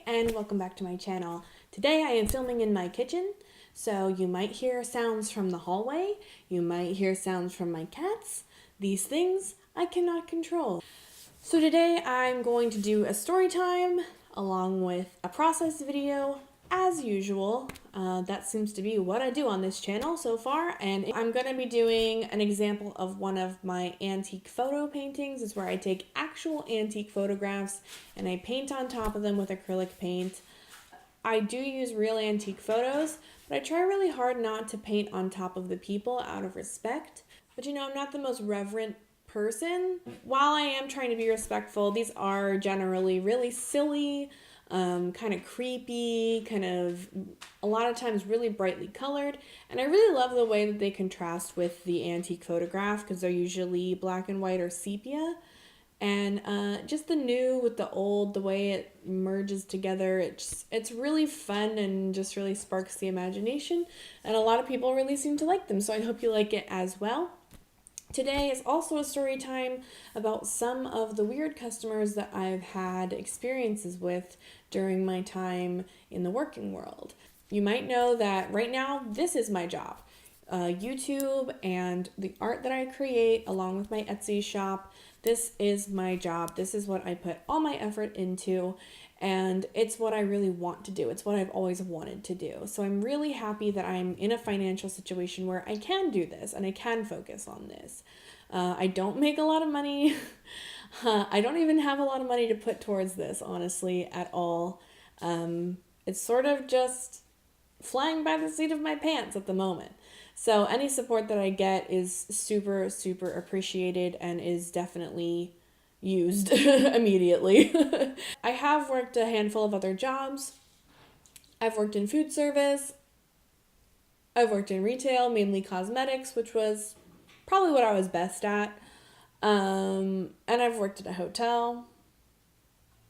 and welcome back to my channel. Today I am filming in my kitchen, so you might hear sounds from the hallway, you might hear sounds from my cats. These things I cannot control. So today I'm going to do a story time along with a process video as usual. That seems to be what I do on this channel so far, and I'm going to be doing an example of one of my antique photo paintings. It's where I take actual antique photographs and I paint on top of them with acrylic paint. I do use real antique photos, but I try really hard not to paint on top of the people out of respect. But you know, I'm not the most reverent person. While I am trying to be respectful, these are generally really silly, kind of creepy, kind of a lot of times really brightly colored, and I really love the way that they contrast with the antique photograph because they're usually black and white or sepia, and just the new with the old, the way it merges together, it's really fun and just really sparks the imagination, and a lot of people really seem to like them, so I hope you like it as well. Today is also a story time about some of the weird customers that I've had experiences with during my time in the working world. You might know that right now this is my job. YouTube and the art that I create along with my Etsy shop, this is my job. This is what I put all my effort into, and it's what I really want to do. It's what I've always wanted to do. So I'm really happy that I'm in a financial situation where I can do this and I can focus on this. I don't make a lot of money. I don't even have a lot of money to put towards this, honestly, at all. It's sort of just flying by the seat of my pants at the moment. So any support that I get is super, super appreciated and is definitely used immediately. I have worked a handful of other jobs. I've worked in food service. I've worked in retail, mainly cosmetics, which was probably what I was best at. And I've worked at a hotel.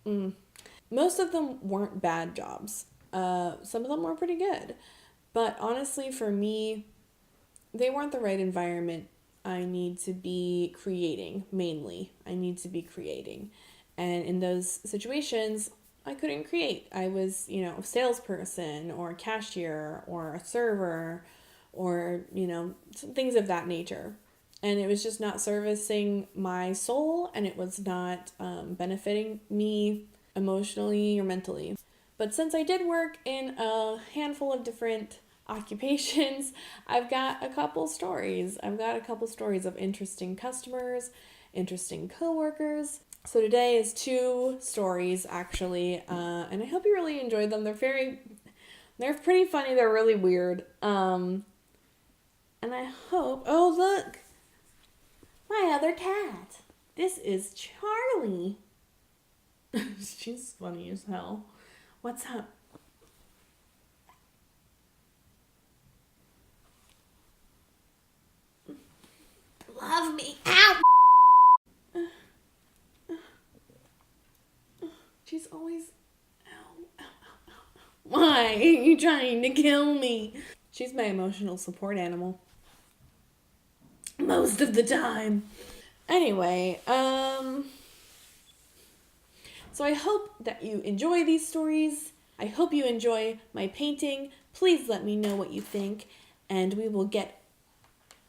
Most of them weren't bad jobs. Some of them were pretty good. But honestly, for me, they weren't the right environment. I need to be creating, mainly. I need to be creating. And in those situations, I couldn't create. I was, a salesperson or a cashier or a server or, some things of that nature. And it was just not servicing my soul, and it was not benefiting me emotionally or mentally. But since I did work in a handful of different occupations, I've got a couple stories. I've got a couple stories of interesting customers, interesting coworkers. So today is two stories actually, and I hope you really enjoyed them. They're pretty funny. They're really weird. And I hope, oh look, my other cat. This is Charlie. She's funny as hell. What's up? Love me. Ow! She's always... Ow, ow, ow, ow. Why are you trying to kill me? She's my emotional support animal. Most of the time. Anyway, so I hope that you enjoy these stories. I hope you enjoy my painting. Please let me know what you think, and we will get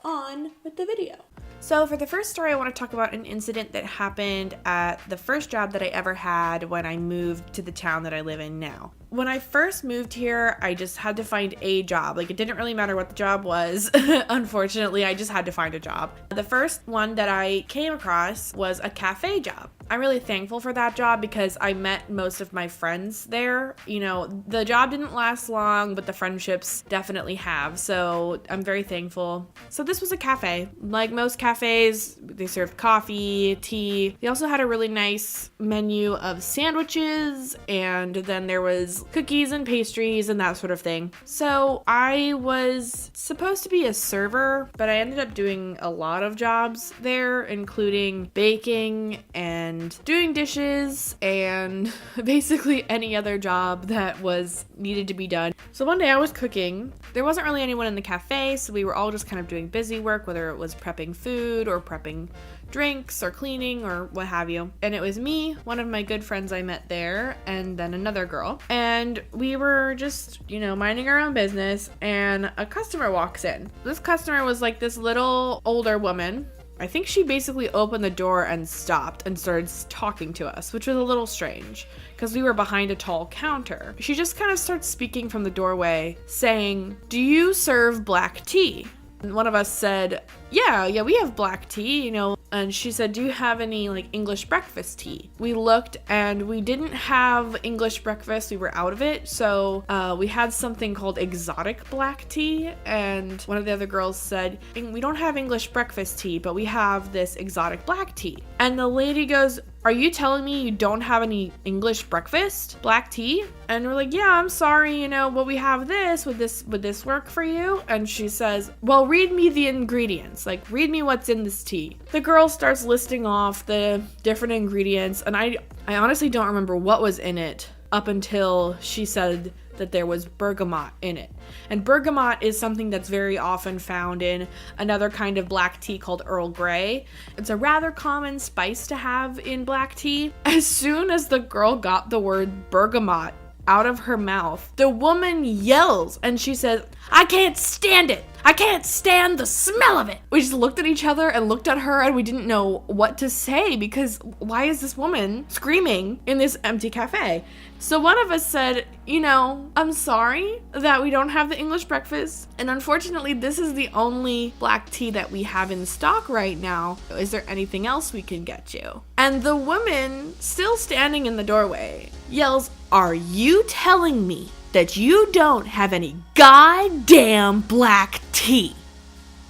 on with the video. So for the first story, I want to talk about an incident that happened at the first job that I ever had when I moved to the town that I live in now. When I first moved here, I just had to find a job. Like, it didn't really matter what the job was. Unfortunately, I just had to find a job. The first one that I came across was a cafe job. I'm really thankful for that job because I met most of my friends there. The job didn't last long, but the friendships definitely have. So I'm very thankful. So this was a cafe. Like most cafes, they served coffee, tea. They also had a really nice menu of sandwiches, and then there was cookies and pastries and that sort of thing. So I was supposed to be a server, but I ended up doing a lot of jobs there, including baking and doing dishes and basically any other job that was needed to be done. So one day I was cooking. There wasn't really anyone in the cafe, so we were all just kind of doing busy work, whether it was prepping prepping food or prepping drinks or cleaning or what have you. And it was me, one of my good friends I met there, and then another girl. And we were just, minding our own business, and a customer walks in. This customer was like this little older woman. I think she basically opened the door and stopped and started talking to us, which was a little strange because we were behind a tall counter. She just kind of starts speaking from the doorway saying, "Do you serve black tea?" And one of us said, yeah, we have black tea, and she said, "Do you have any English breakfast tea?" We looked and we didn't have English breakfast. We were out of it. So we had something called exotic black tea. And one of the other girls said, "We don't have English breakfast tea, but we have this exotic black tea." And the lady goes, "Are you telling me you don't have any English breakfast black tea?" And we're like, "Yeah, I'm sorry, but we have this. Would this work for you?" And she says, "Well, read me the ingredients. Read me what's in this tea." The girl starts listing off the different ingredients, and I honestly don't remember what was in it up until she said that there was bergamot in it. And bergamot is something that's very often found in another kind of black tea called Earl Grey. It's a rather common spice to have in black tea. As soon as the girl got the word bergamot out of her mouth, the woman yells and she says, "I can't stand it. I can't stand the smell of it." We just looked at each other and looked at her and we didn't know what to say because why is this woman screaming in this empty cafe? So one of us said, "I'm sorry that we don't have the English breakfast. And unfortunately, this is the only black tea that we have in stock right now. Is there anything else we can get you?" And the woman, still standing in the doorway, yells, "Are you telling me that you don't have any goddamn black tea?"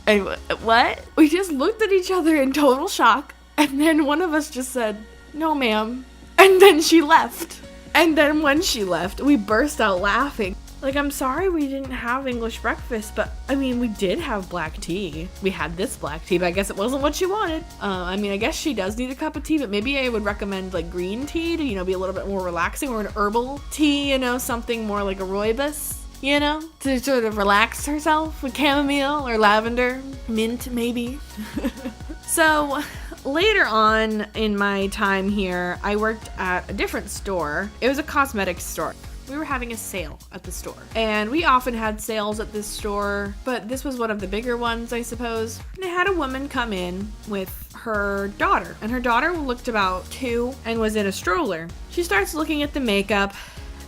And what? We just looked at each other in total shock. And then one of us just said, "No, ma'am." And then she left. And then when she left, we burst out laughing. "I'm sorry we didn't have English breakfast, but we did have black tea. We had this black tea, but I guess it wasn't what she wanted." I guess she does need a cup of tea, but maybe I would recommend green tea to, be a little bit more relaxing, or an herbal tea, something more like a rooibos, to sort of relax herself with chamomile or lavender, mint maybe. So later on in my time here, I worked at a different store. It was a cosmetics store. We were having a sale at the store, and we often had sales at this store, but this was one of the bigger ones, I suppose. And I had a woman come in with her daughter, and her daughter looked about 2 and was in a stroller. She starts looking at the makeup,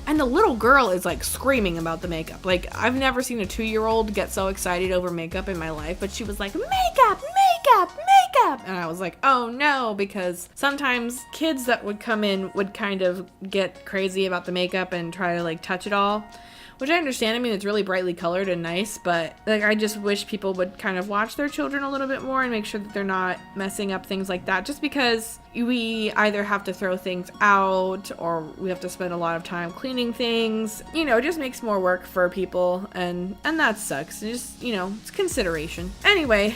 and the little girl is screaming about the makeup. I've never seen a 2-year-old get so excited over makeup in my life, but she was like, "Makeup, makeup, makeup." And I was like, oh no, because sometimes kids that would come in would kind of get crazy about the makeup and try to touch it all. Which I understand. It's really brightly colored and nice, but I just wish people would kind of watch their children a little bit more and make sure that they're not messing up things like that, just because we either have to throw things out or we have to spend a lot of time cleaning things. It just makes more work for people, and that sucks. It's consideration. Anyway,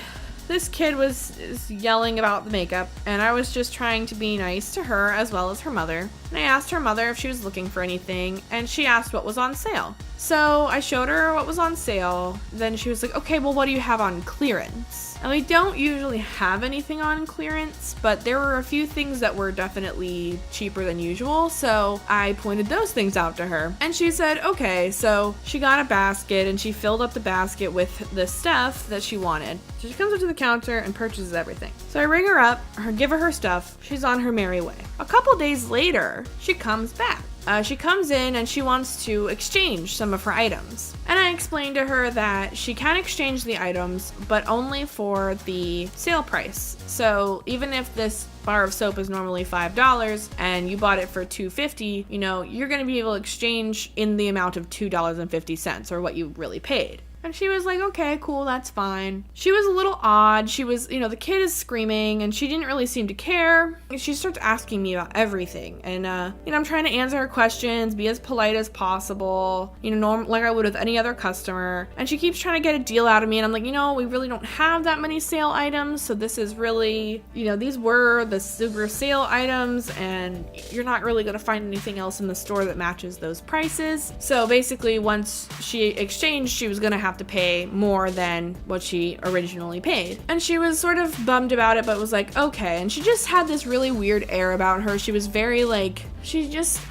this kid was yelling about the makeup, and I was just trying to be nice to her as well as her mother. And I asked her mother if she was looking for anything, and she asked what was on sale. So I showed her what was on sale. Then she was like, "Okay, well, what do you have on clearance?" And we don't usually have anything on clearance, but there were a few things that were definitely cheaper than usual, so I pointed those things out to her. And she said, okay, so she got a basket, and she filled up the basket with the stuff that she wanted. So she comes up to the counter and purchases everything. So I ring her up, give her her stuff. She's on her merry way. A couple days later, she comes back. She comes in and she wants to exchange some of her items. And I explained to her that she can exchange the items, but only for the sale price. So even if this bar of soap is normally $5 and you bought it for $2.50, you're going to be able to exchange in the amount of $2.50, or what you really paid. And she was like, okay, cool, that's fine. She was a little odd. She was, the kid is screaming and she didn't really seem to care. She starts asking me about everything. And, I'm trying to answer her questions, be as polite as possible, like I would with any other customer. And she keeps trying to get a deal out of me. And I'm like, we really don't have that many sale items. So this is really, these were the super sale items, and you're not really going to find anything else in the store that matches those prices. So basically, once she exchanged, she was going to have have to pay more than what she originally paid. And she was sort of bummed about it, but was like, okay. And she just had this really weird air about her. She was very like,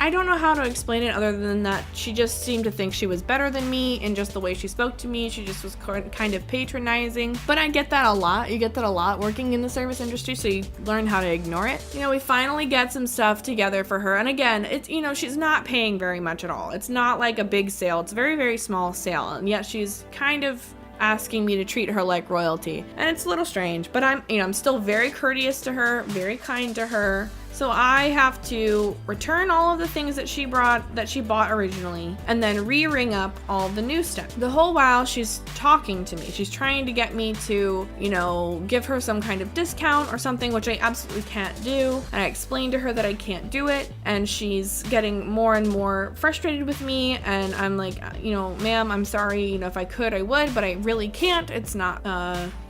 I don't know how to explain it other than that she just seemed to think she was better than me in just the way she spoke to me. She just was kind of patronizing. But I get that a lot. You get that a lot working in the service industry, so you learn how to ignore it. You know, we finally get some stuff together for her. And again, it's, you know, she's not paying very much at all. It's not like a big sale. It's a very, very small sale. And yet she's kind of asking me to treat her like royalty. And it's a little strange, but I'm still very courteous to her, very kind to her. So I have to return all of the things that she bought originally, and then re-ring up all the new stuff. The whole while she's talking to me. She's trying to get me to, you know, give her some kind of discount or something, which I absolutely can't do. And I explained to her that I can't do it, and she's getting more and more frustrated with me. And I'm like, you know, ma'am, I'm sorry, you know, if I could, I would, but I really can't. It's not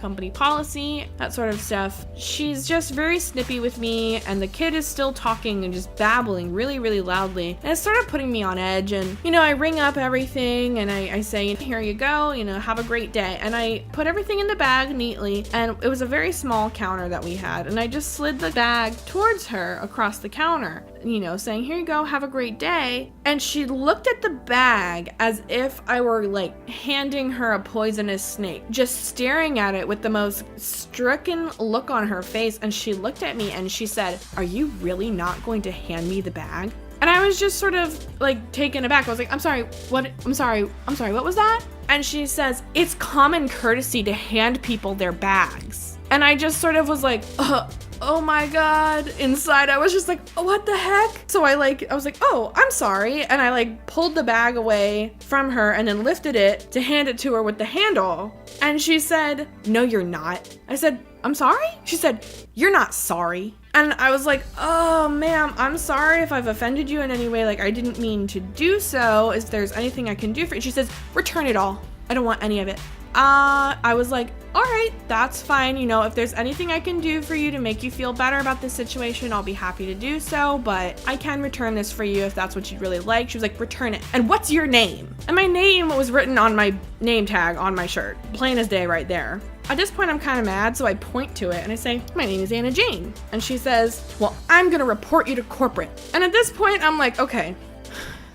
company policy, that sort of stuff. She's just very snippy with me, and the kid is still talking and just babbling really, really loudly. And it's sort of putting me on edge. And, you know, I ring up everything and I say, here you go, you know, have a great day. And I put everything in the bag neatly. And it was a very small counter that we had. And I just slid the bag towards her across the counter, you know, saying, here you go, have a great day. And she looked at the bag as if I were like handing her a poisonous snake, just staring at it with the most stricken look on her face. And she looked at me and she said, are you really not going to hand me the bag? And I was just sort of like taken aback. I was like, I'm sorry, what? I'm sorry, what was that? And she says, it's common courtesy to hand people their bags. And I just sort of was like, oh my God. Inside, I was just like, oh, what the heck? So I was like, oh, I'm sorry. And I like pulled the bag away from her and then lifted it to hand it to her with the handle. And she said, no, you're not. I said, I'm sorry? She said, you're not sorry. And I was like, oh, ma'am, I'm sorry if I've offended you in any way. Like, I didn't mean to do so. Is there's anything I can do for you? She says, return it all. I don't want any of it. I was like, all right, that's fine. You know, if there's anything I can do for you to make you feel better about this situation, I'll be happy to do so, but I can return this for you if that's what you'd really like. She was like, return it. And what's your name? And my name was written on my name tag on my shirt. Plain as day right there. At this point, I'm kind of mad, so I point to it and I say, my name is Anna Jane. And she says, well, I'm going to report you to corporate. And at this point, I'm like, okay,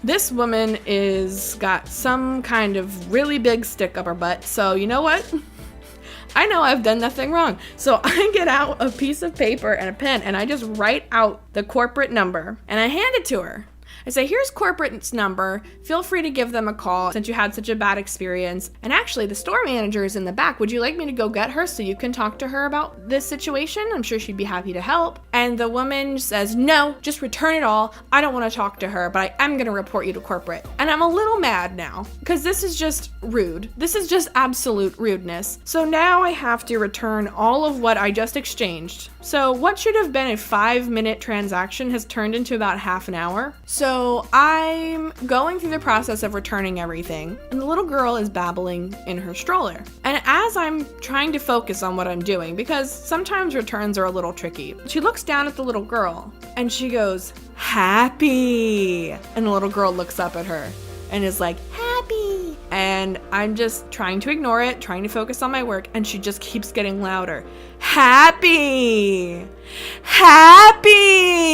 this woman is got some kind of really big stick up her butt. So you know what? I know I've done nothing wrong. So I get out a piece of paper and a pen and I just write out the corporate number and I hand it to her. I say, here's corporate's number. Feel free to give them a call since you had such a bad experience. And actually, the store manager is in the back. Would you like me to go get her so you can talk to her about this situation? I'm sure she'd be happy to help. And the woman says, no, just return it all. I don't want to talk to her, but I am going to report you to corporate. And I'm a little mad now because this is just rude. This is just absolute rudeness. So now I have to return all of what I just exchanged. So what should have been a 5-minute transaction has turned into about half an hour. So I'm going through the process of returning everything, and the little girl is babbling in her stroller. And as I'm trying to focus on what I'm doing, because sometimes returns are a little tricky, she looks down at the little girl and she goes, happy. And the little girl looks up at her and is like, happy. And I'm just trying to ignore it, trying to focus on my work, and she just keeps getting louder. Happy! Happy!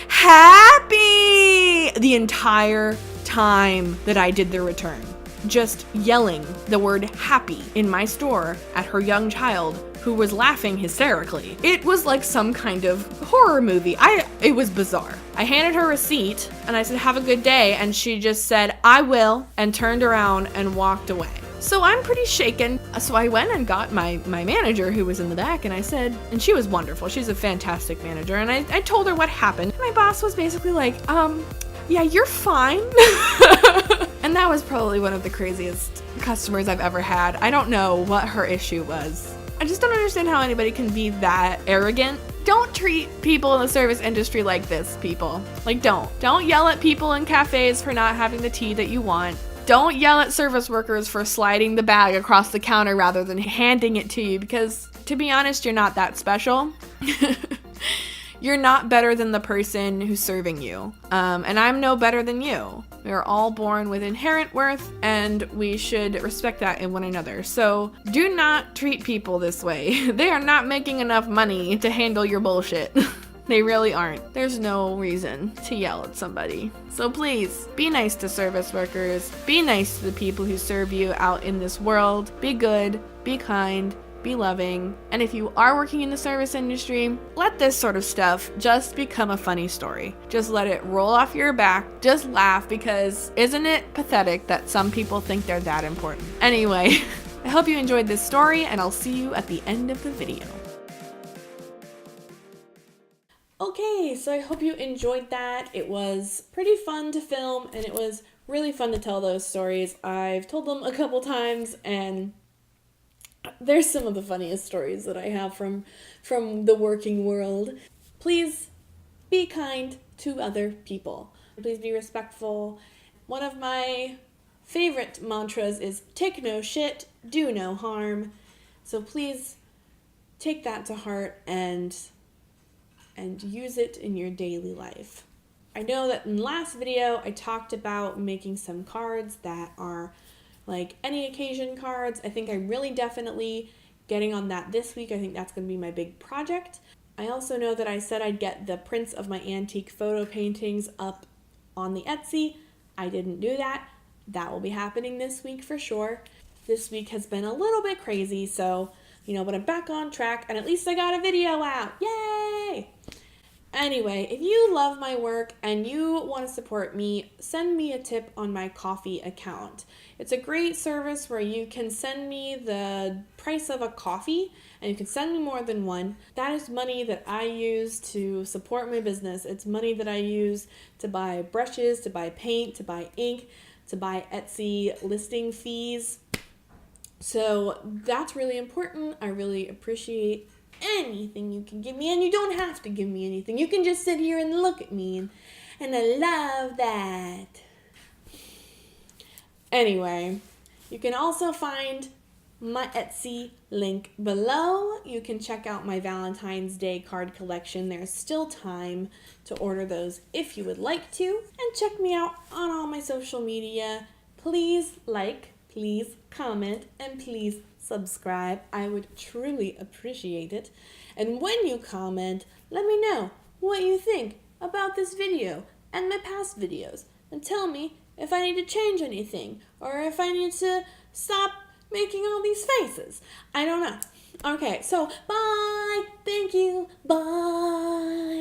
Happy! The entire time that I did the return. Just yelling the word happy in my store at her young child who was laughing hysterically. It was like some kind of horror movie. It was bizarre. I handed her a receipt and I said, have a good day. And she just said, I will, and turned around and walked away. So I'm pretty shaken. So I went and got my manager who was in the back, and I said, and she was wonderful. She's a fantastic manager. And I told her what happened. My boss was basically like, yeah, you're fine. And that was probably one of the craziest customers I've ever had. I don't know what her issue was. I just don't understand how anybody can be that arrogant. Don't treat people in the service industry like this, people. Like, don't. Don't yell at people in cafes for not having the tea that you want. Don't yell at service workers for sliding the bag across the counter rather than handing it to you, because, to be honest, you're not that special. You're not better than the person who's serving you. And I'm no better than you. We are all born with inherent worth, and we should respect that in one another. So do not treat people this way. They are not making enough money to handle your bullshit. They really aren't. There's no reason to yell at somebody. So please, be nice to service workers. Be nice to the people who serve you out in this world. Be good, be kind, be loving. And if you are working in the service industry, let this sort of stuff just become a funny story. Just let it roll off your back. Just laugh, because isn't it pathetic that some people think they're that important? Anyway, I hope you enjoyed this story, and I'll see you at the end of the video. Okay, so I hope you enjoyed that. It was pretty fun to film, and it was really fun to tell those stories. I've told them a couple times, and there's some of the funniest stories that I have from the working world. Please be kind to other people. Please be respectful. One of my favorite mantras is take no shit, do no harm. So please take that to heart and use it in your daily life. I know that in the last video I talked about making some cards that are like any occasion cards. I think I'm really definitely getting on that this week. I think that's going to be my big project. I also know that I said I'd get the prints of my antique photo paintings up on the Etsy. I didn't do that. That will be happening this week for sure. This week has been a little bit crazy, so, but I'm back on track, and at least I got a video out. Yay! Anyway, if you love my work and you want to support me, send me a tip on my Ko-fi account. It's a great service where you can send me the price of a coffee, and you can send me more than one. That is money that I use to support my business. It's money that I use to buy brushes, to buy paint, to buy ink, to buy Etsy listing fees. So that's really important. I really appreciate anything you can give me, and you don't have to give me anything. You can just sit here and look at me, and I love that. Anyway, you can also find my Etsy link below. You can check out my Valentine's Day card collection. There's still time to order those if you would like to. And check me out on all my social media. Please like, please comment, and please subscribe. I would truly appreciate it. And when you comment, let me know what you think about this video and my past videos, and tell me if I need to change anything or if I need to stop making all these faces. I don't know. Okay, so bye. Thank you. Bye.